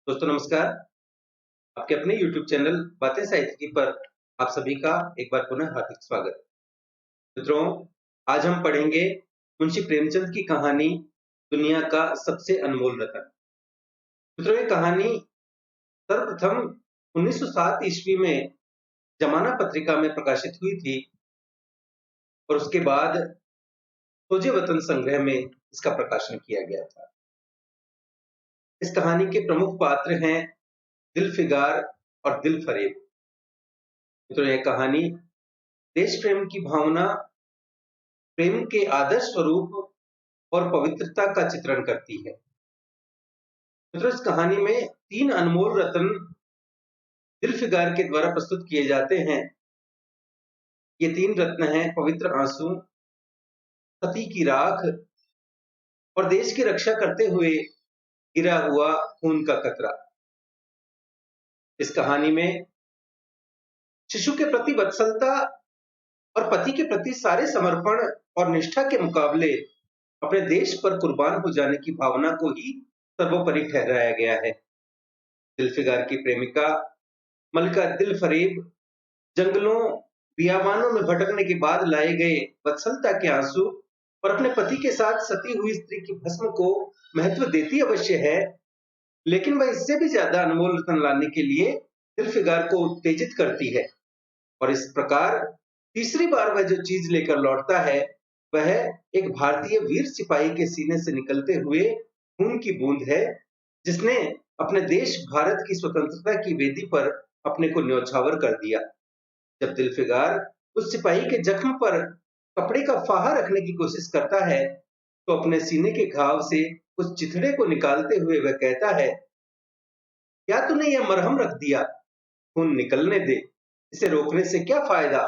दोस्तों नमस्कार। आपके अपने YouTube चैनल बातें साहित्य की पर आप सभी का एक बार पुनः हार्दिक स्वागत। मित्रों, आज हम पढ़ेंगे मुंशी प्रेमचंद की कहानी दुनिया का सबसे अनमोल रतन। मित्रों, ये कहानी सर्वप्रथम 1907 ईस्वी में जमाना पत्रिका में प्रकाशित हुई थी और उसके बाद खोजे वतन संग्रह में इसका प्रकाशन किया गया था। इस कहानी के प्रमुख पात्र हैं दिलफिगार और दिलफरेब। मित्रों, यह कहानी देश प्रेम की भावना, प्रेम के आदर्श स्वरूप और पवित्रता का चित्रण करती है। मित्रों, इस कहानी में 3 अनमोल रत्न दिलफिगार के द्वारा प्रस्तुत किए जाते हैं। ये 3 रत्न हैं पवित्र आंसू, पति की राख और देश की रक्षा करते हुए गिरा हुआ खून का कतरा। इस कहानी में शिशु के प्रति वत्सलता और पति के प्रति सारे समर्पण और निष्ठा के मुकाबले अपने देश पर कुर्बान हो जाने की भावना को ही सर्वोपरि ठहराया गया है। दिलफिगार की प्रेमिका मलिका दिलफरेब जंगलों बियाबानों में भटकने के बाद लाए गए वत्सलता के आंसू और अपने पति के साथ सती हुई स्त्री की भस्म को महत्व देती अवश्य है, लेकिन वह इससे भी ज्यादा अनमोल रतन लाने के लिए दिलफिगार को उत्तेजित करती है। और इस प्रकार तीसरी बार वह जो चीज लेकर लौटता है वह एक भारतीय वीर सिपाही के सीने से निकलते हुए खून की बूंद है, जिसने अपने देश भारत की स्वतंत्रता की वेदी पर अपने को न्यौछावर कर दिया। जब दिलफिगार उस सिपाही के जख्म पर कपड़े का फाहा रखने की कोशिश करता है तो अपने सीने के घाव से उस चिथड़े को निकालते हुए वह कहता है, क्या तूने यह मरहम रख दिया? खून निकलने दे, इसे रोकने से क्या फायदा?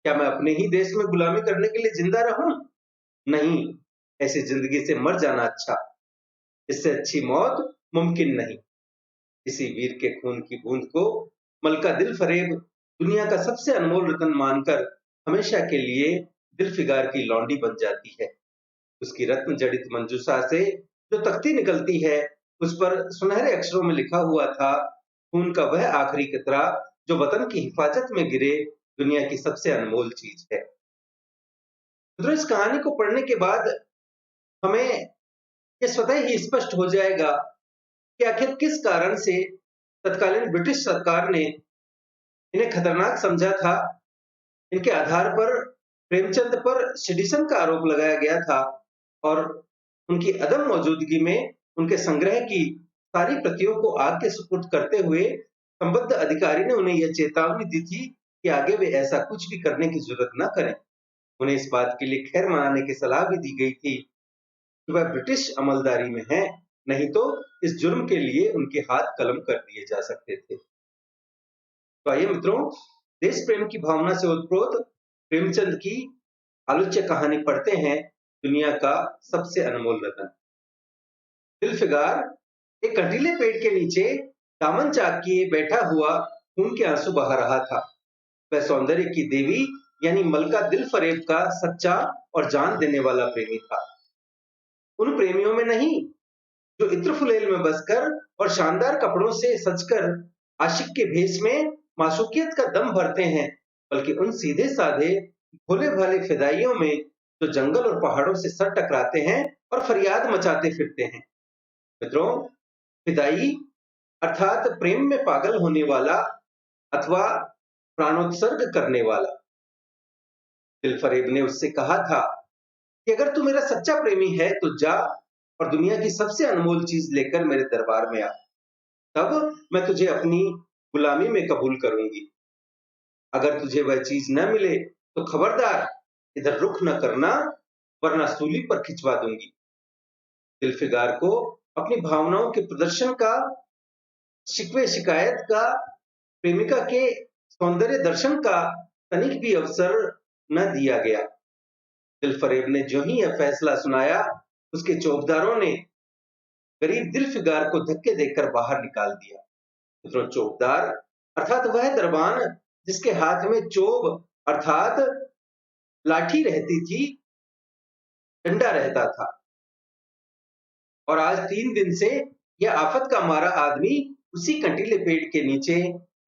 क्या मैं अपने ही देश में गुलामी करने के लिए जिंदा रहूं? नहीं, ऐसी जिंदगी से मर जाना अच्छा। इससे अच्छी मौत मुमकिन नहीं। इसी वीर के खून की बूंद को मलका दिलफरेब दुनिया का सबसे अनमोल रतन मानकर हमेशा के लिए दिलफिगार की लौंडी बन जाती है। उसकी रत्न जड़ित मंजूषा से जो तख्ती निकलती है उस पर सुनहरे अक्षरों में लिखा हुआ था, खून का वह आखिरी कतरा जो वतन की हिफाजत में गिरे दुनिया की सबसे अनमोल चीज है। तो इस कहानी को पढ़ने के बाद हमें यह स्वतः ही स्पष्ट हो जाएगा कि आखिर किस कारण से तत्कालीन ब्रिटिश सरकार ने इन्हें खतरनाक समझा था। इनके आधार पर प्रेमचंद पर सेडिशन का आरोप लगाया गया था और उनकी अदम मौजूदगी में उनके संग्रह की सारी प्रतियों को आग के सुपुर्द करते हुए संबद्ध अधिकारी ने उन्हें यह चेतावनी दी थी कि आगे वे ऐसा कुछ भी करने की जरूरत न करें। उन्हें इस बात के लिए खैर मनाने की सलाह भी दी गई थी कि वह ब्रिटिश अमलदारी में हैं, नहीं तो इस जुर्म के लिए उनके हाथ कलम कर दिए जा सकते थे। तो आइए मित्रों, देश प्रेम की भावना से ओतप्रोत प्रेमचंद की आलोच्य कहानी पढ़ते हैं, दुनिया का सबसे अनमोल रतन। दिलफिगार एक कंटीले पेड़ के नीचे दामन चाक किए बैठा हुआ खून के आंसू बहा रहा था। वह सौंदर्य की देवी यानी मलका दिलफरेब का सच्चा और जान देने वाला प्रेमी था। उन प्रेमियों में नहीं जो इत्र फुलेल में बसकर और शानदार कपड़ों से सजकर आशिक के भेष में मासूकियत का दम भरते हैं, बल्कि उन सीधे साधे भोले भाले फिदाइयों में जो जंगल और पहाड़ों से सर टकराते हैं और फरियाद मचाते फिरते हैं। मित्रों, फिदाई अर्थात प्रेम में पागल होने वाला अथवा प्राणोत्सर्ग करने वाला। दिलफरेब ने उससे कहा था कि अगर तू मेरा सच्चा प्रेमी है तो जा और दुनिया की सबसे अनमोल चीज लेकर मेरे दरबार में आ, तब मैं तुझे अपनी गुलामी में कबूल करूंगी। अगर तुझे वह चीज न मिले तो खबरदार इधर रुख न करना, वरना सूली पर खिंचवा दूंगी। दिलफिगार को अपनी भावनाओं के प्रदर्शन का, शिकवे शिकायत का, प्रेमिका के सौंदर्य दर्शन का तनिक भी अवसर न दिया गया। दिलफरेब ने जो ही यह फैसला सुनाया, उसके चौकीदारों ने गरीब दिलफिगार को धक्के देकर बाहर निकाल दिया। मित्रों, चौकीदार अर्थात वह दरबान जिसके हाथ में चोब अर्थात लाठी रहती थी, डंडा रहता था। और आज 3 दिन से यह आफत का मारा आदमी उसी कंटीले पेड़ के नीचे,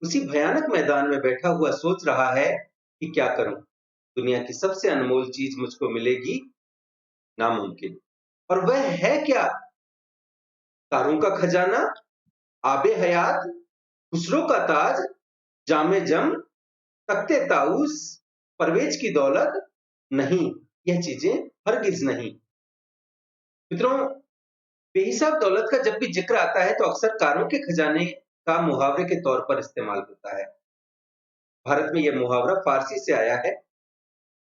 उसी भयानक मैदान में बैठा हुआ सोच रहा है कि क्या करूं? दुनिया की सबसे अनमोल चीज मुझको मिलेगी, नामुमकिन। और वह है क्या? तारों का खजाना, आबे हयात, खुसरो का ताज, जामे जम, तख्ते ताऊस, परवेज की दौलत? नहीं, यह चीजें हरगिज नहीं। मित्रों, बेहिसाब दौलत का जब भी जिक्र आता है तो अक्सर कारों के खजाने का मुहावरे के तौर पर इस्तेमाल होता है। भारत में यह मुहावरा फारसी से आया है।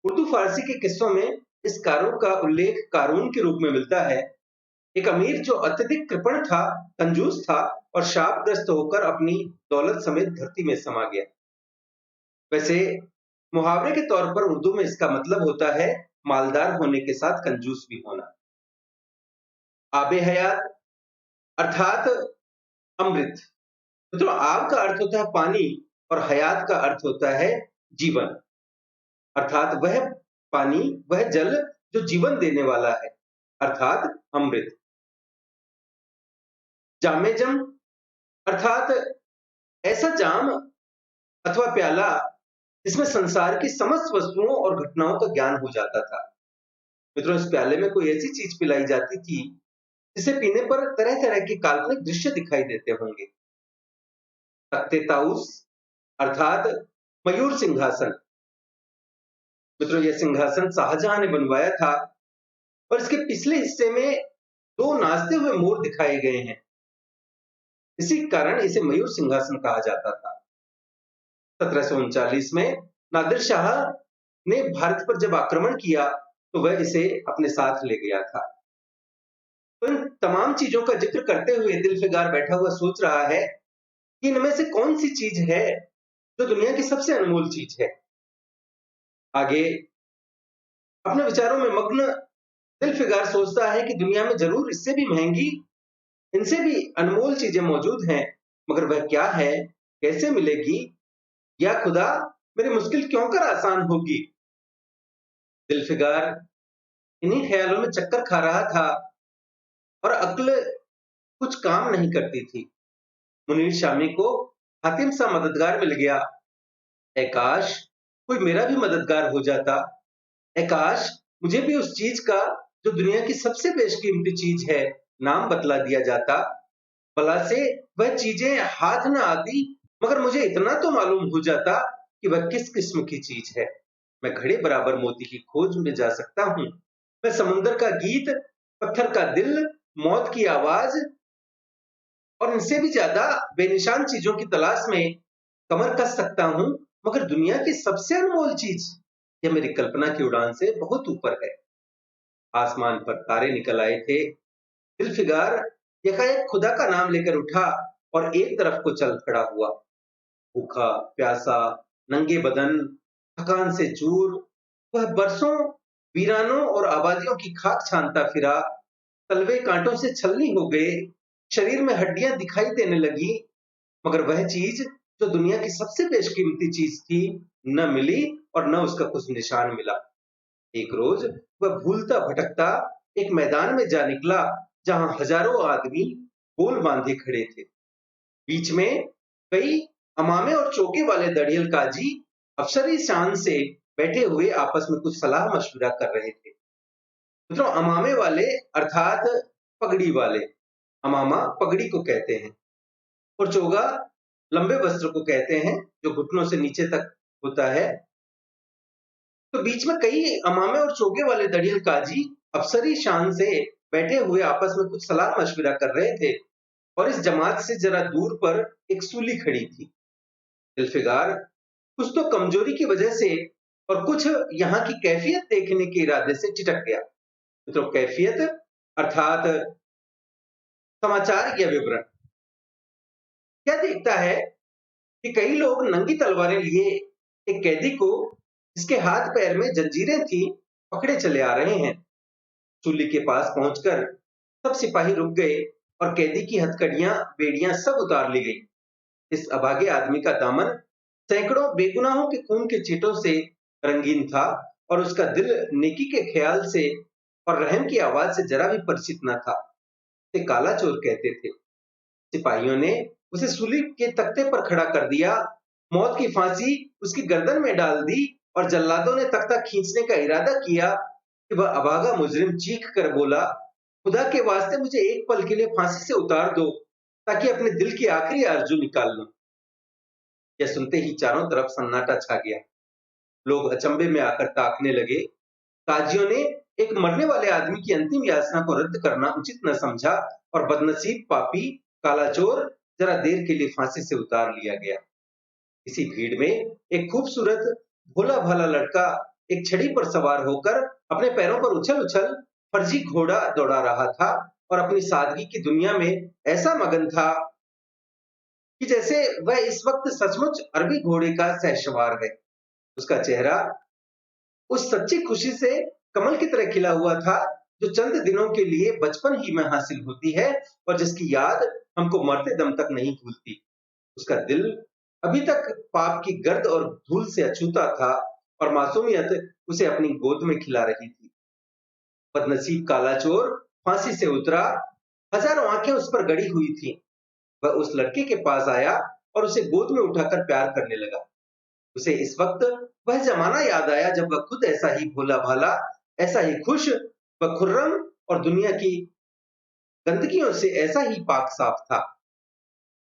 उर्दू फारसी के किस्सों में इस कारों का उल्लेख कारून के रूप में मिलता है। एक अमीर जो अत्यधिक कृपण था, कंजूस था और शापग्रस्त होकर अपनी दौलत समेत धरती में समा गया। वैसे मुहावरे के तौर पर उर्दू में इसका मतलब होता है मालदार होने के साथ कंजूस भी होना। आबे हयात अर्थात अमृत। मित्रों, आब का अर्थ होता है पानी और हयात का अर्थ होता है जीवन, अर्थात वह पानी, वह जल जो जीवन देने वाला है, अर्थात अमृत। जामे जम अर्थात ऐसा जाम अथवा प्याला जिसमें संसार की समस्त वस्तुओं और घटनाओं का ज्ञान हो जाता था। मित्रों, इस प्याले में कोई ऐसी चीज पिलाई जाती थी जिसे पीने पर तरह तरह के काल्पनिक दृश्य दिखाई देते होंगे। तख्ते ताऊस अर्थात मयूर सिंहासन। मित्रों, यह सिंहासन शाहजहां ने बनवाया था और इसके पिछले हिस्से में दो नाचते हुए मोर दिखाए गए हैं। इसी कारण इसे मयूर सिंहासन कहा जाता था। 1739 में नादिर शाह ने भारत पर जब आक्रमण किया तो वह इसे अपने साथ ले गया था। तो इन तमाम चीजों का जिक्र करते हुए दिलफिगार बैठा हुआ सोच रहा है कि इनमें से कौन सी चीज है जो दुनिया की सबसे अनमोल चीज है। आगे अपने विचारों में मग्न दिलफिगार सोचता है कि दुनिया में जरूर इससे भी महंगी, इनसे भी अनमोल चीजें मौजूद हैं, मगर वह क्या है, कैसे मिलेगी, या खुदा मेरी मुश्किल क्यों कर आसान होगी। दिलफिगार इन्हीं ख्यालों में चक्कर खा रहा था और अक्ल कुछ काम नहीं करती थी। मुनीर शामी को हातिम सा मददगार मिल गया। ऐ काश कोई मेरा भी मददगार हो जाता, ऐ काश मुझे भी उस चीज का जो दुनिया की सबसे बेशकीमती चीज है नाम बतला दिया जाता। भला से वह चीजें हाथ न आती, मगर मुझे इतना तो मालूम हो जाता कि वह किस किस्म की चीज है। मैं घड़े बराबर मोती की खोज में जा सकता हूँ। मैं समुंदर का गीत, पत्थर का दिल, मौत की आवाज और इनसे भी ज्यादा बेनिशान चीजों की तलाश में कमर कस सकता हूँ, मगर दुनिया की सबसे अनमोल चीज यह मेरी कल्पना की उड़ान से बहुत ऊपर है। आसमान पर तारे निकल आए थे। दिलफिगार यकायक खुदा का नाम लेकर उठा और एक तरफ को चल खड़ा हुआ। भूखा प्यासा, नंगे बदन, थकान से चूर, वह बरसों वीरानों और आबादियों की खाक छानता फिरा। तलवे कांटों से छलनी हो गए, शरीर में हड्डियां दिखाई देने लगी, मगर वह चीज जो दुनिया की सबसे बेशकीमती चीज थी न मिली और न उसका कुछ निशान मिला। एक रोज वह भूलता भटकता एक मैदान में जा निकला जहां हजारों आदमी गोल बांधे खड़े थे। बीच में कई अमामे और चौके वाले दड़ियल काजी अफसरी शान से बैठे हुए आपस में कुछ सलाह मशविरा कर रहे थे। मित्रों, अमामे वाले अर्थात पगड़ी वाले, अमामा पगड़ी को कहते हैं और चोगा लंबे वस्त्र को कहते हैं जो घुटनों से नीचे तक होता है। तो बीच में कई अमामे और चोगे वाले दड़ियल काजी अफसरी शान से बैठे हुए आपस में कुछ सलाह मशविरा कर रहे थे और इस जमात से जरा दूर पर एक सूली खड़ी थी। दिलफिगार कुछ तो कमजोरी की वजह से और कुछ यहाँ की कैफियत देखने के इरादे से चिटक गया। तो कैफियत अर्थात समाचार या विवरण। क्या देखता है कि कई लोग नंगी तलवारें लिए एक कैदी को, जिसके हाथ पैर में जंजीरें थी, पकड़े चले आ रहे हैं। सूली के पास पहुंचकर सब सिपाही रुक गए और कैदी की हथकड़ियां, बेड़ियां सब उतार ली गई। इस अभागे आदमी का दामन सैकड़ों बेगुनाहों के खून के चींटों से रंगीन था और उसका दिल नेकी के ख्याल से और रहम की आवाज से जरा भी परिचित न था। इसे काला चोर कहते थे। सिपाहियों ने उसे सूली के तख्ते पर खड़ा कर दिया, मौत की फांसी उसकी गर्दन में डाल दी और जल्लादों ने तख्ता खींचने का इरादा किया कि वह अभागा मुजरिम चीख कर बोला, खुदा के वास्ते मुझे एक पल के लिए फांसी से उतार दो ताकि अपने दिल की आखिरी आरजू निकाल लूं। यह सुनते ही चारों तरफ सन्नाटा छा गया। लोग अचंभे में आकर ताकने लगे। काजियों ने एक मरने वाले आदमी की अंतिम याचना को रद्द करना उचित न समझा और बदनसीब पापी कालाचोर जरा देर के लिए फांसी से उतार लिया गया। इसी भीड़ में एक खूबसूरत भोला भाला लड़का एक छड़ी पर सवार होकर अपने पैरों पर उछल उछल फर्जी घोड़ा दौड़ा रहा था और अपनी सादगी की दुनिया में ऐसा मगन था कि जैसे वह इस वक्त सचमुच अरबी घोड़े का सहसवार है। उसका चेहरा उस सच्ची खुशी से कमल की तरह खिला हुआ था जो चंद दिनों के लिए बचपन ही में हासिल होती है और जिसकी याद हमको मरते दम तक नहीं भूलती। उसका दिल अभी तक पाप की गर्द और धूल से अछूता था और मासूमियत उसे अपनी गोद में खिला रही थी। बदनसीब कालाचोर फांसी से उतरा, हजारों आंखें उस पर गड़ी हुई थीं। वह उस लड़के के पास आया और उसे गोद में उठाकर प्यार करने लगा। उसे इस वक्त वह जमाना याद आया जब वह खुद ऐसा ही भोला भाला, ऐसा ही खुश व खुर्रम और दुनिया की गंदगियों से ऐसा ही पाक साफ था।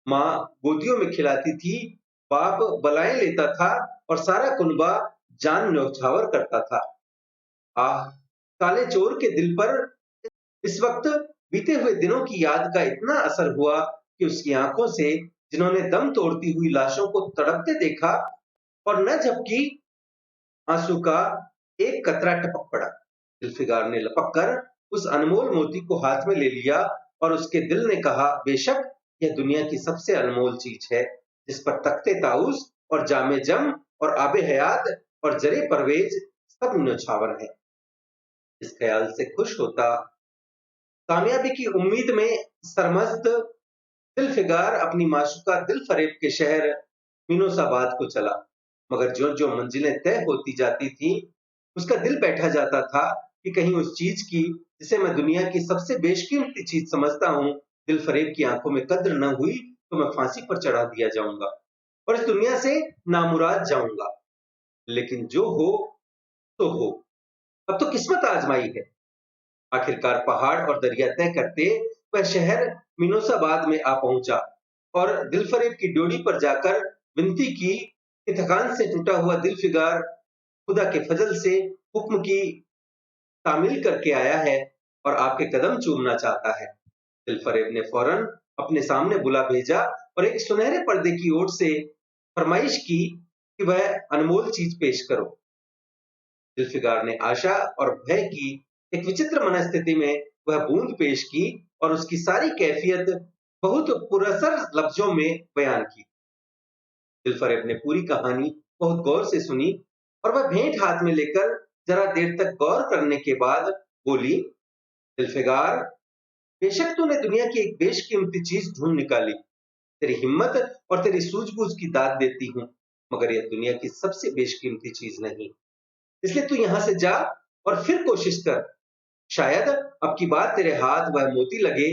माँ गोदियों में खिलाती थी, बाप बलाएं लेता था और सारा कुनबा जान न्यौछावर करता था। आह, काले चोर के दिल पर इस वक्त बीते हुए दिनों की याद का इतना असर हुआ कि उसकी आंखों से जिन्होंने दम तोड़ती हुई लाशों को तड़पते देखा और न झपकी आंसू का एक कतरा टपक पड़ा। जुल्फिकार ने लपक कर उस अनमोल मोती को हाथ में ले लिया और उसके दिल ने कहा, बेशक यह दुनिया की सबसे अनमोल चीज है जिस पर तख्ते ताउस और जामे जम और आबे हयात और जरे परवेज सब न्यौछावर है। इस ख्याल से खुश होता, कामयाबी की उम्मीद में सरमस्त जुल्फिकार अपनी माशूका दिल फरेब के शहर मीनोसाबाद को चला। मगर जो जो मंजिलें तय होती जाती थीं, उसका दिल बैठा जाता था कि कहीं उस चीज की जिसे मैं दुनिया की सबसे बेशकीमती चीज समझता हूँ, दिल फरेब की आंखों में कद्र न हुई तो मैं फांसी पर चढ़ा दिया जाऊंगा और इस दुनिया से नामुराद जाऊंगा। लेकिन जो हो तो हो, अब तो किस्मत आजमाई है। आखिरकार पहाड़ और दरिया तय करते वह शहर मीनोसाबाद में आ पहुंचा और दिलफरेब की ड्योढ़ी पर जाकर विनती की कि थकान से टूटा हुआ दिलफिगार खुदा के फजल से हुक्म की तामील करके आया है और आपके कदम चूमना चाहता है। दिलफरेब ने फौरन अपने सामने बुला भेजा और एक सुनहरे पर्दे की ओर से फरमाइश की कि वह अनमोल चीज पेश करो। जुल्फिकार ने आशा और भय की एक विचित्र मनस्थिति में वह बूंद पेश की और उसकी सारी कैफियत बहुत पुरअसर लफ्जों में बयान की। दिलफरेब ने पूरी कहानी बहुत गौर से सुनी और वह भेंट हाथ में लेकर जरा देर तक गौर करने के बाद बोली, दिलफिगार, बेशक तूने दुनिया की एक बेशकीमती चीज ढूंढ निकाली। तेरी हिम्मत और तेरी सूझबूझ की दाद देती हूँ, मगर यह दुनिया की सबसे बेशकीमती चीज नहीं। इसलिए तू यहां से जा और फिर कोशिश कर। शायद अब की बात तेरे हाथ वह मोती लगे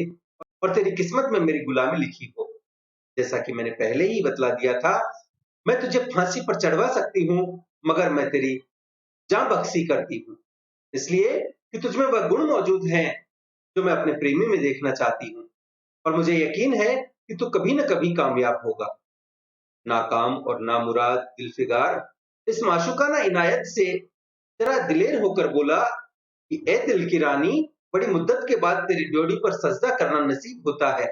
और तेरी किस्मत में मेरी गुलामी लिखी हो। जैसा कि मैंने पहले ही बतला दिया था, मैं तुझे फांसी पर चढ़वा सकती हूँ, मगर मैं तेरी जान बख्शी करती हूँ, इसलिए कि तुझमें वह गुण मौजूद हैं जो मैं अपने प्रेमी में देखना चाहती हूँ और मुझे यकीन है कि तू कभी न कभी कामयाब होगा। नाकाम और नामुराद दिलफिगार इस माशूकाना इनायत से जरा दिलेर होकर बोला कि ए दिल की रानी, बड़ी मुद्दत के बाद तेरी ड्योढ़ी पर सजदा करना नसीब होता है।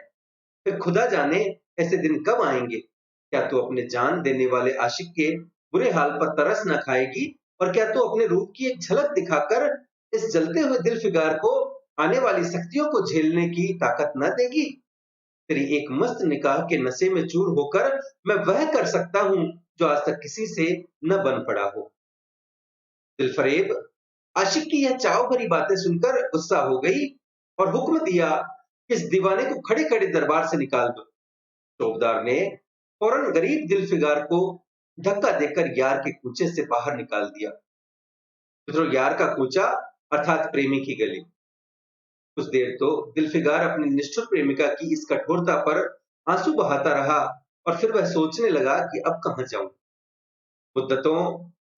फिर खुदा जाने ऐसे दिन कब आएंगे। क्या तू अपने जान देने वाले आशिक के बुरे हाल पर तरस न खाएगी और क्या तू अपने रूप की एक झलक दिखाकर इस जलते हुए दिलफिगार को आने वाली सख्तियों को झेलने की ताकत न देगी। तेरी एक मस्त निकाह के नशे में चूर होकर मैं वह कर सकता हूँ जो आज तक किसी से न बन पड़ा हो। दिलफरेब आशिक की यह चाव भरी बातें सुनकर गुस्सा हो गई और हुक्म दिया कि इस दीवाने को खड़े खड़े दरबार से निकाल दो। चौबदार ने फौरन गरीब दिलफिगार को धक्का देकर यार के कूचे से बाहर निकाल दिया। मित्रों, यार का कूचा अर्थात प्रेमी की गली। कुछ देर तो दिलफिगार अपनी निष्ठुर प्रेमिका की इस कठोरता पर आंसू बहाता रहा और फिर वह सोचने लगा कि अब कहां जाऊं। मुद्दतों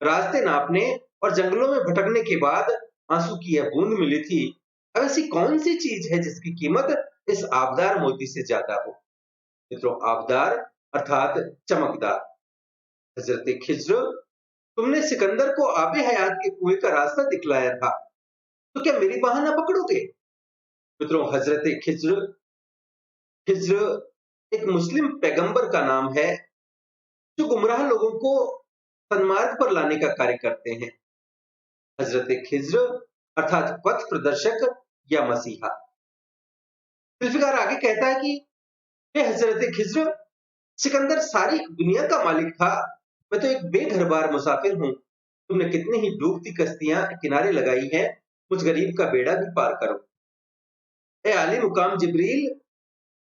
रास्ते नापने और जंगलों में भटकने के बाद आंसू की यह बूंद मिली थी। अब ऐसी कौन सी चीज है जिसकी कीमत इस आबदार मोती से ज्यादा हो? मित्रों, आबदार अर्थात चमकदार। हजरत खिज्र, तुमने सिकंदर को आबे हयात के कुएं का रास्ता दिखलाया था, तो क्या मेरी बाह न पकड़ोगे? मित्रों, हजरत खिज्र खिज्र एक मुस्लिम पैगंबर का नाम है जो गुमराह लोगों को सन्मार्ग पर लाने का कार्य करते हैं। हजरत खिज्र अर्थात पथ प्रदर्शक या मसीहा। जुल्फिकार आगे कहता है कि हे हजरत खिज्र, सिकंदर सारी दुनिया का मालिक था, मैं तो एक बेघरबार मुसाफिर हूँ। तुमने कितनी ही डूबती कश्तियां किनारे लगाई हैं, मुझ गरीब का बेड़ा भी पार करो। ए आली मुकाम जिब्रील,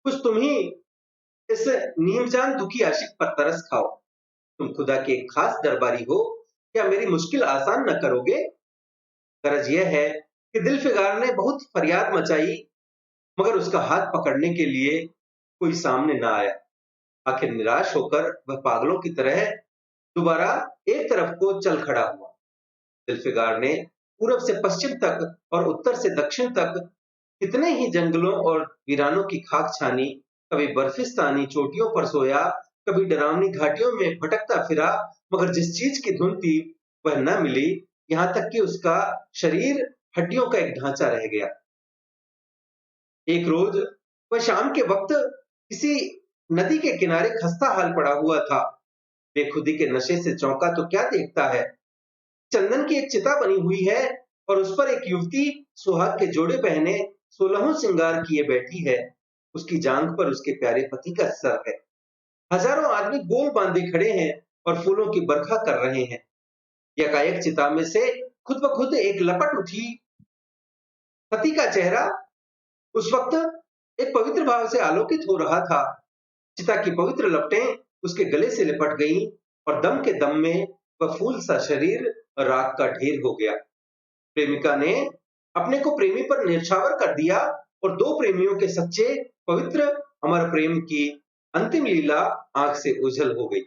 कुछ तुम ही इस नीमजान दुखी आशिक पर तरस खाओ। तुम खुदा के खास दरबारी हो, क्या मेरी मुश्किल आसान न करोगे? गरज यह है कि दिलफिगार ने बहुत फरियाद मचाई, मगर उसका हाथ पकड़ने के लिए कोई सामने न आया। आखिर निराश होकर वह पागलों की तरह दोबारा एक तरफ को चल खड़ा हुआ। जुल्फिकार ने पूरब से पश्चिम तक और उत्तर से दक्षिण तक कितने ही जंगलों और वीरानों की खाक छानी, कभी बर्फिस्तानी चोटियों पर सोया, कभी डरावनी घाटियों में भटकता फिरा, मगर जिस चीज की धुन थी वह न मिली। यहाँ तक कि उसका शरीर हड्डियों का एक ढांचा रह गया। एक रोज वह शाम के वक्त किसी नदी के किनारे खस्ता हाल पड़ा हुआ था। बेखुदी के नशे से चौंका तो क्या देखता है, चंदन की एक चिता बनी हुई है और उस पर एक युवती सुहाग के जोड़े पहने 16 श्रृंगार किए बैठी है। उसकी जांघ पर उसके प्यारे पति का सर है। हजारों आदमी गोल बांधे खड़े हैं और फूलों की बरखा कर रहे हैं। यकायक चिता में से खुद ब खुद एक लपट उठी। पति का चेहरा उस वक्त एक पवित्र भाव से आलोकित हो रहा था। चिता की पवित्र लपटें उसके गले से लिपट गईं और दम के दम में वह फूल सा शरीर राख का ढेर हो गया। प्रेमिका ने अपने को प्रेमी पर न्यौछावर कर दिया और दो प्रेमियों के सच्चे पवित्र अमर प्रेम की अंतिम लीला आंख से ओझल हो गई।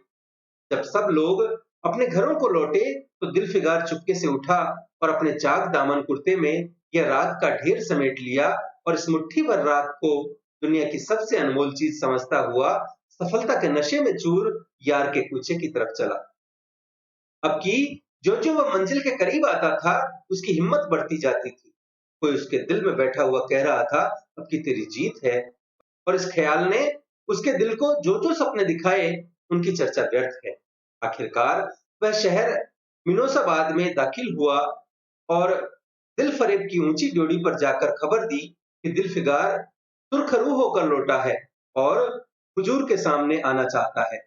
जब सब लोग अपने घरों को लौटे तो दिलफिगार चुपके से उठा और अपने चाक दामन कुर्ते में यह राख का ढेर समेट लिया और इस मुट्ठी भर राख को दुनिया की सबसे अनमोल चीज समझता हुआ सफलता के नशे में चूर यार के कूचे की तरफ चला। अब की जो जो वह मंजिल के करीब आता था, उसकी हिम्मत बढ़ती जाती थी। कोई उसके दिल में बैठा हुआ कह रहा था, अब की तेरी जीत है। और इस ख्याल ने उसके दिल को जो जो सपने दिखाए, उनकी चर्चा व्यर्थ है। आखिरकार वह शहर मिनोसाबाद में दाखिल हुआ और दिलफरेब की ऊंची ड्योढ़ी पर जाकर खबर दी कि दिलफिगार सुरखरू होकर लौटा है और हुजूर के सामने आना चाहता है।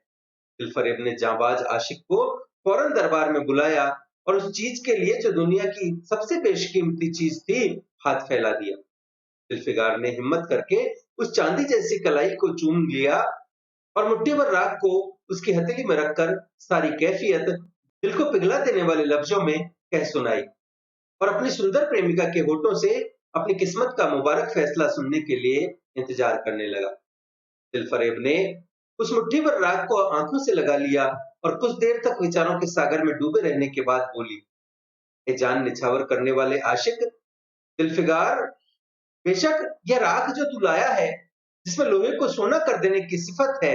दिलफरेब ने जांबाज आशिक को फौरन दरबार में बुलाया और उस चीज के लिए जो दुनिया की सबसे बेशकीमती चीज थी, हाथ फैला दिया। दिलफिगार ने हिम्मत करके उस चांदी जैसी कलाई को चूम लिया और मुट्ठी भर राख को उसकी हथेली में रखकर सारी कैफियत दिल को पिघला देने वाले लफ्जों में कह सुनाई और अपनी सुंदर प्रेमिका के होठों से अपनी किस्मत का मुबारक फैसला सुनने के लिए इंतजार करने लगा। दिलफरेब ने उस मुट्ठी भर राख को आंखों से लगा लिया और कुछ देर तक विचारों के सागर में डूबे रहने के बाद बोली, ए जान निछावर करने वाले आशिक दिलफिगार, बेशक यह राख जो तू लाया है, जिसमें लोहे को सोना कर देने की सिफत है,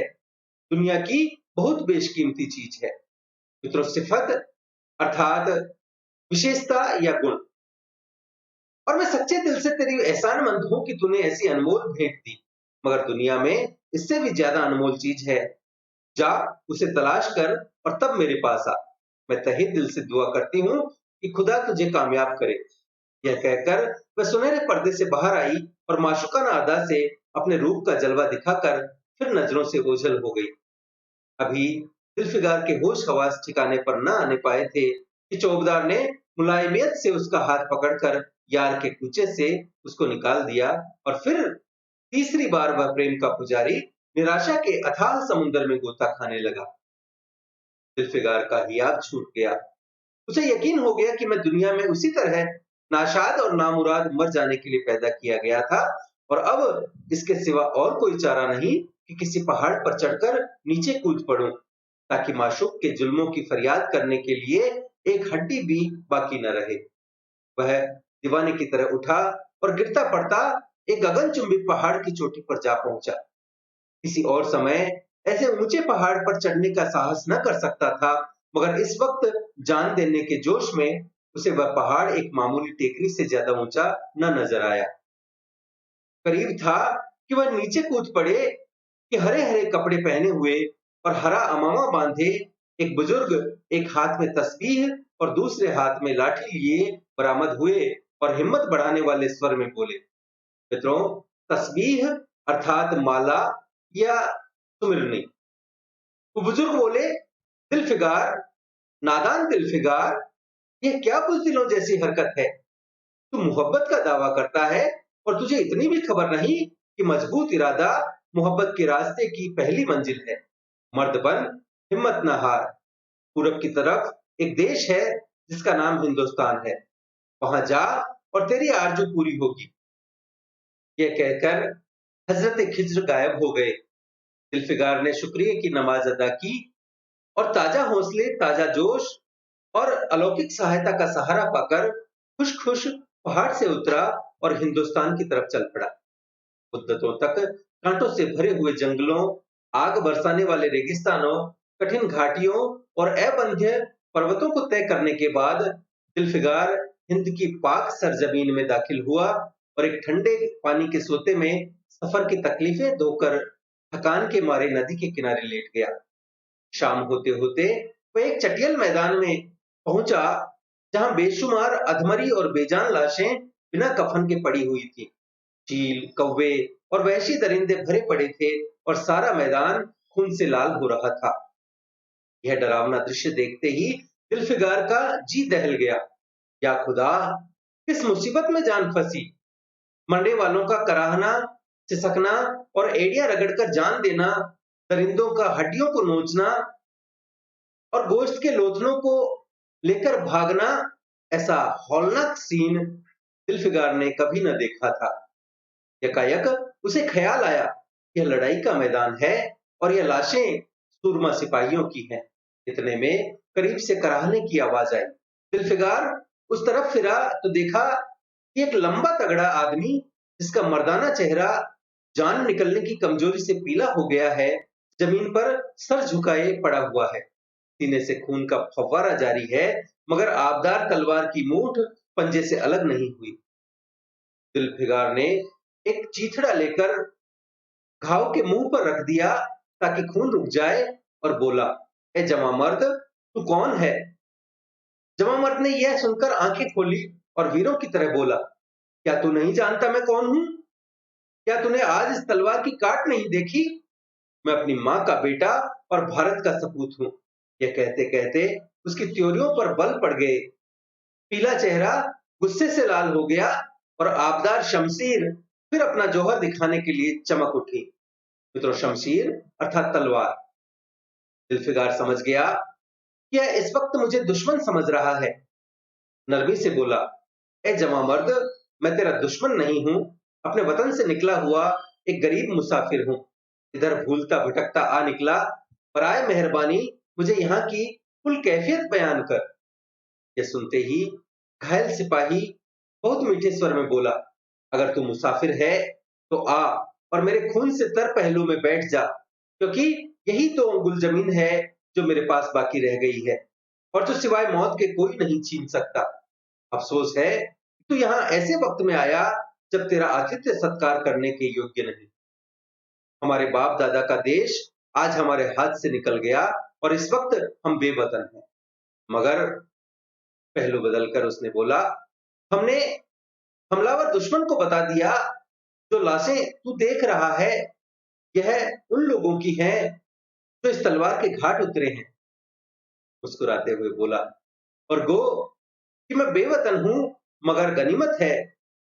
दुनिया की बहुत बेशकीमती चीज है। मित्रों, सिफत अर्थात विशेषता या गुण। और मैं सच्चे दिल से तेरी एहसानमंद हूं कि तूने ऐसी अनमोल भेंट दी, मगर दुनिया में इससे भी ज्यादा अनमोल चीज है। जा उसे तलाश कर और तब मेरे पास आ। मैं तहे दिल से दुआ करती हूँ कि खुदा तुझे कामयाब करे। यह कहकर वह सुनहरे पर्दे से बाहर आई और माशूकाना अदा से अपने रूप का जलवा दिखाकर फिर नजरों से ओझल हो गई। अभी दिलफिगार के होश हवास ठिकाने पर न आने पाए थे कि चौबदार ने मुलायमियत से उसका हाथ पकड़कर यार के कूचे से उसको निकाल दिया और फिर तीसरी बार वह प्रेम का पुजारी निराशा के अथाह समुद्र में गोता खाने लगा। दिलफिगार का हियाब छूट गया। उसे यकीन हो गया कि मैं दुनिया में उसी तरह नाशाद और नामुराद मर जाने के लिए पैदा किया गया था और अब इसके सिवा और कोई चारा नहीं कि किसी पहाड़ पर चढ़कर नीचे कूद पड़ूं, ताकि माशूक के जुल्मों की फरियाद करने के लिए एक हड्डी भी बाकी न रहे। वह दीवाने की तरह उठा और गिरता पड़ता एक गगनचुंबी पहाड़ की चोटी पर जा पहुंचा। किसी और समय ऐसे ऊंचे पहाड़ पर चढ़ने का साहस न कर सकता था, मगर इस वक्त जान देने के जोश में उसे वह पहाड़ एक मामूली टेकरी से ज्यादा ऊंचा न नजर आया। करीब था कि वह नीचे कूद पड़े कि हरे हरे कपड़े पहने हुए और हरा अमामा बांधे एक बुजुर्ग एक हाथ में तस्बीह और दूसरे हाथ में लाठी लिए बरामद हुए और हिम्मत बढ़ाने वाले स्वर में बोले, मित्रों, तस्बीह अर्थात माला या सुमिरनी। वो बुजुर्ग बोले, दिलफिगार, नादान दिलफिगार, ये क्या बुज़दिलों जैसी हरकत है? तू मोहब्बत का दावा करता है और तुझे इतनी भी खबर नहीं कि मजबूत इरादा मोहब्बत के रास्ते की पहली मंजिल है। मर्द बन, हिम्मत न हार। पूरब की तरफ एक देश है जिसका नाम हिंदुस्तान है। वहां जा और तेरी आरज़ू पूरी होगी। यह कहकर हजरत खिज्र गायब हो गए। जुल्फ़िकार ने शुक्रिया की नमाज अदा की और ताजा हौसले, ताजा जोश और अलौकिक सहायता का सहारा पाकर खुश-खुश पहाड़ से उतरा और हिंदुस्तान की तरफ चल पड़ा। मुद्दतों तक कांटों से भरे हुए जंगलों, आग बरसाने वाले रेगिस्तानों, कठिन घाटियों और अबंध्य पर्वतों को तय करने के बाद जुल्फ़िकार हिंद की पाक सरजमीन में दाखिल हुआ और एक ठंडे पानी के सोते में सफर की तकलीफें धोकर थकान के मारे नदी के किनारे लेट गया। शाम होते होते वह एक चटियल मैदान में पहुंचा, जहां बेशुमार अधमरी और बेजान लाशें बिना कफन के पड़ी हुई थी। चील, कौवे और वहशी दरिंदे भरे पड़े थे और सारा मैदान खून से लाल हो रहा था। यह डरावना दृश्य देखते ही जुल्फ़िकार का जी दहल गया। या खुदा, किस मुसीबत में जान फंसी। मरने वालों का कराहना, सिसकना और एड़ियां रगड़कर जान देना, दरिंदों का हड्डियों को नोचना और गोश्त के लोथनों को लेकर भागना, ऐसा हौलनाक सीन जुल्फ़िकार ने कभी न देखा था। यकायक उसे ख्याल आया, यह लड़ाई का मैदान है और यह लाशें सूरमा सिपाहियों की हैं। इतने में करीब से कराहने की आवाज आई। जुल्फ़िकार उस तरफ फिरा तो देखा कि एक लंबा तगड़ा आदमी, जिसका मर्दाना चेहरा जान निकलने की कमजोरी से पीला हो गया है, जमीन पर सर झुकाए पड़ा हुआ है। सीने से खून का फव्वारा जारी है, मगर आबदार तलवार की मूठ पंजे से अलग नहीं हुई। जुल्फ़िकार ने एक चीथड़ा लेकर घाव के मुंह पर रख दिया ताकि खून रुक जाए और बोला, ए जवां मर्द, तू कौन है? जवां मर्द ने यह सुनकर आंखें खोली और वीरों की तरह बोला, क्या तू नहीं जानता मैं कौन हूं? क्या तूने आज इस तलवार की काट नहीं देखी? मैं अपनी माँ का बेटा और भारत का सपूत हूँ। यह कहते कहते उसकी त्योरियों पर बल पड़ गए। पीला चेहरा गुस्से से लाल हो गया और आबदार शमशीर फिर अपना जौहर दिखाने के लिए चमक उठी। मित्रों, शमशीर अर्थात तलवार। जुल्फ़िकार समझ गया कि यह इस वक्त मुझे दुश्मन समझ रहा है। नरमी से बोला, ए जवां मर्द, मैं तेरा दुश्मन नहीं हूं, अपने वतन से निकला हुआ एक गरीब मुसाफिर हूं। इधर भूलता भटकता आ निकला, पर आए मेहरबानी मुझे यहाँ की कुल कैफियत बयान कर। यह सुनते ही घायल सिपाही बहुत मीठे स्वर में बोला, अगर तू मुसाफिर है तो आ और मेरे खून से तर पहलू में बैठ जा, क्योंकि यही तो गुलजमीन है जो मेरे पास बाकी रह गई है और जो सिवाय मौत के कोई नहीं छीन सकता। अफसोस है कि तू यहाँ ऐसे वक्त में आया जब तेरा आतिथ्य सत्कार करने के योग्य नहीं। हमारे बाप दादा का देश आज हमारे हाथ से निकल गया और इस वक्त हम बेवतन हैं। मगर पहलू बदलकर उसने बोला, हमने हमलावर दुश्मन को बता दिया, जो लाशें तू देख रहा है यह उन लोगों की हैं जो इस तलवार के घाट उतरे हैं। मुस्कुराते हुए बोला, और गो कि मैं बेवतन हूं, मगर गनीमत है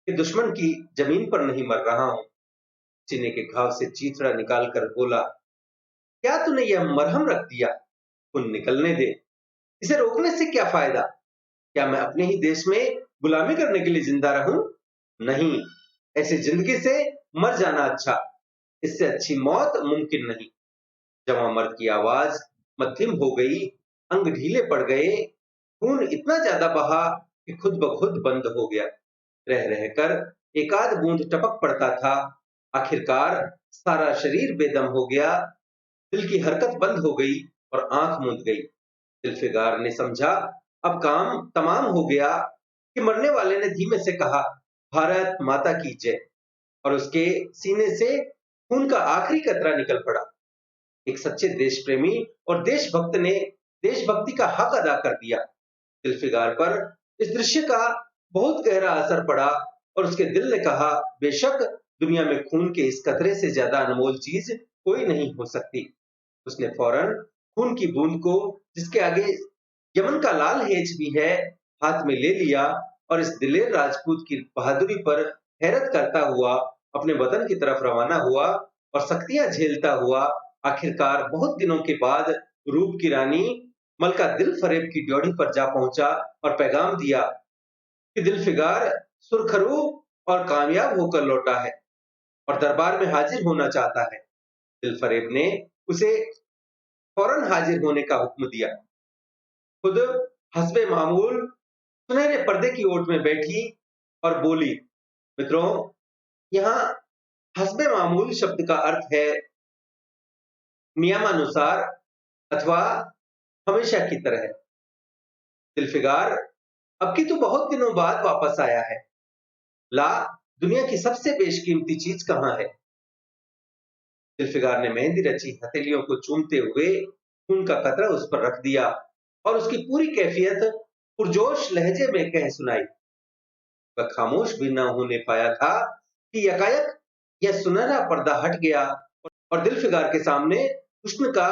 कि दुश्मन की जमीन पर नहीं मर रहा हूं। सीने के घाव से चीथड़ा निकालकर बोला, क्या तूने यह मरहम रख दिया? खून निकलने दे, इसे रोकने से क्या फायदा? क्या मैं अपने ही देश में गुलामी करने के लिए जिंदा रहूं? नहीं, ऐसी जिंदगी से मर जाना अच्छा। इससे अच्छी मौत मुमकिन नहीं। जवां मर्द की आवाज मध्यम हो गई, अंग ढीले पड़ गए, खून इतना ज्यादा बहा कि खुद ब खुद बंद हो गया। रह रहकर एकाध बूंद टपक पड़ता था। आखिरकार सारा शरीर बेदम हो गया, दिल की हरकत बंद हो गई और आंख मूंद गई। जुल्फिकार ने समझा अब काम तमाम हो गया कि मरने वाले ने धीमे से कहा, भारत माता की जय, और उसके सीने से खून का आखिरी कतरा निकल पड़ा। एक सच्चे देश प्रेमी और देशभक्त ने देशभक्ति का हक अदा कर दिया। जुल्फिकार पर इस दृश्य का बहुत गहरा असर पड़ा और उसके दिल ने कहा, बेशक दुनिया में खून के इस कतरे से ज्यादा अनमोल चीज कोई नहीं हो सकती। उसने फौरन खून की बूंद को, जिसके आगे यमन का लाल हेज भी है, हाथ में ले लिया और इस दिलेर राजपूत की बहादुरी पर हैरत करता हुआ अपने वतन की तरफ रवाना हुआ और सख्तियां झेलता हुआ आखिरकार बहुत दिनों के बाद रूप की रानी मलका दिल फरेब की ड्योढ़ी पर जा पहुंचा और पैगाम दिया कि दिलफिगार सुरखरू और कामयाब होकर लौटा है और दरबार में हाजिर होना चाहता है। दिल फरेब ने उसे फौरन हाजिर होने का हुक्म दिया। खुद हस्बे मामूल सुनहरे पर्दे की ओट में बैठी और बोली, मित्रों, यहाँ हस्बे मामूल शब्द का अर्थ है नियमानुसार अथवा हमेशा की तरह। दिलफिगार, अब की तो बहुत दिनों बाद वापस आया है। ला, दुनिया की सबसे बेशकीमती चीज कहाँ है? दिलफिगार ने मेहंदी रची हथेलियों को चूमते हुए खून का कतरा उस पर रख दिया और उसकी पूरी कैफियत पुरजोश लहजे में कह सुनाई। वह खामोश भी न होने पाया था कि यकायक यह सुनहरा पर्दा हट गया और दिलफिगार के सामने हुस्न का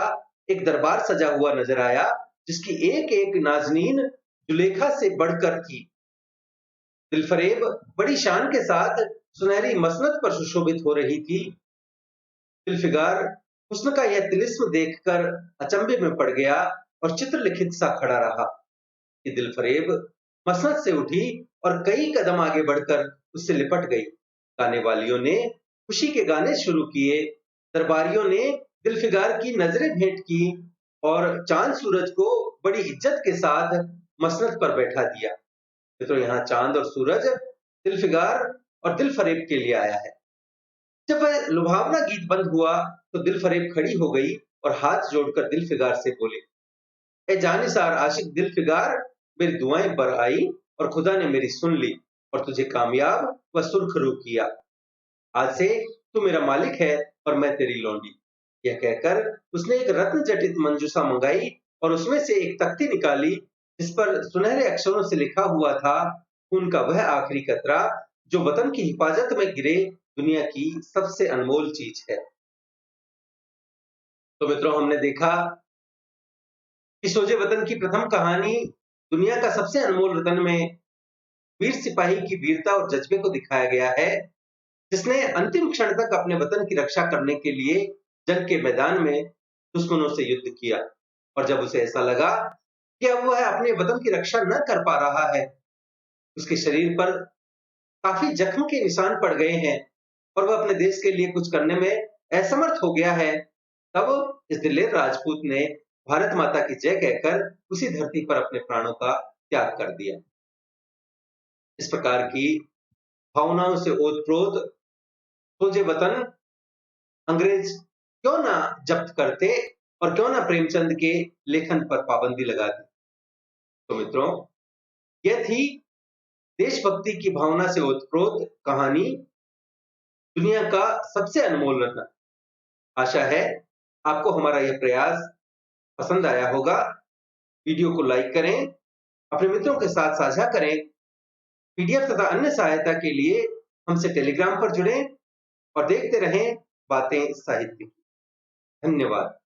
एक दरबार सजा हुआ नजर आया, जिसकी एक एक नाजनीन जुलेखा से बढ़कर थी। दिलफरेब बड़ी शान के साथ सुनहरी मसनद पर सुशोभित हो रही थी। दिलफिगार हुस्न का यह तिलिस्म देखकर अचंभे में पड़ गया और चित्रलिखित सा खड़ा रहा कि दिलफरेब मसनद से उठी और कई कदम आगे बढ़कर उससे लिपट गई। गाने वालियों ने खुशी के गाने शुरू किए, दरबारियों ने दिलफिगार की नजरें भेंट की और चांद सूरज को बड़ी इज्जत के साथ मसनद पर बैठा दिया। तो यहाँ चांद और सूरज दिलफिगार और दिलफरेब के लिए आया है। जब वह लुभावना गीत बंद हुआ तो दिलफरेब खड़ी हो गई और हाथ जोड़कर दिलफिगार से बोली, ए जानिसार आशिक दिलफिगार, मेरी दुआएं बर आई और खुदा ने मेरी सुन ली और तुझे कामयाब व सुरखरू किया। आज से तू मेरा मालिक है और मैं तेरी लौंडी। यह कहकर उसने एक रत्न जटित मंजूसा मंगाई और उसमें से एक तख्ती निकाली, जिस पर सुनहरे अक्षरों से लिखा हुआ था, खून का वह आखिरी कतरा जो वतन की हिफाजत में गिरे दुनिया की सबसे अनमोल चीज है। तो मित्रों, हमने देखा कि सोजे वतन की प्रथम कहानी दुनिया का सबसे अनमोल रतन में वीर सिपाही की वीरता और जज्बे को दिखाया गया है, जिसने अंतिम क्षण तक अपने वतन की रक्षा करने के लिए जंग के मैदान में दुश्मनों से युद्ध किया और जब उसे ऐसा लगा कि अब वह अपने वतन की रक्षा न कर पा रहा है, उसके शरीर पर काफी जख्म के निशान पड़ गए हैं और वह अपने देश के लिए कुछ करने में असमर्थ हो गया है, तब इस दिलेर राजपूत ने भारत माता की जय कहकर उसी धरती पर अपने प्राणों का त्याग कर दिया। इस प्रकार की भावनाओं से ओतप्रोत सोजे वतन अंग्रेज क्यों ना जब्त करते और क्यों ना प्रेमचंद के लेखन पर पाबंदी लगाते। तो मित्रों, यह थी देशभक्ति की भावना से ओतप्रोत कहानी, दुनिया का सबसे अनमोल रत्न। आशा है आपको हमारा यह प्रयास पसंद आया होगा। वीडियो को लाइक करें, अपने मित्रों के साथ साझा करें। पीडीएफ तथा अन्य सहायता के लिए हमसे टेलीग्राम पर जुड़ें और देखते रहें बातें साहित्य की। धन्यवाद।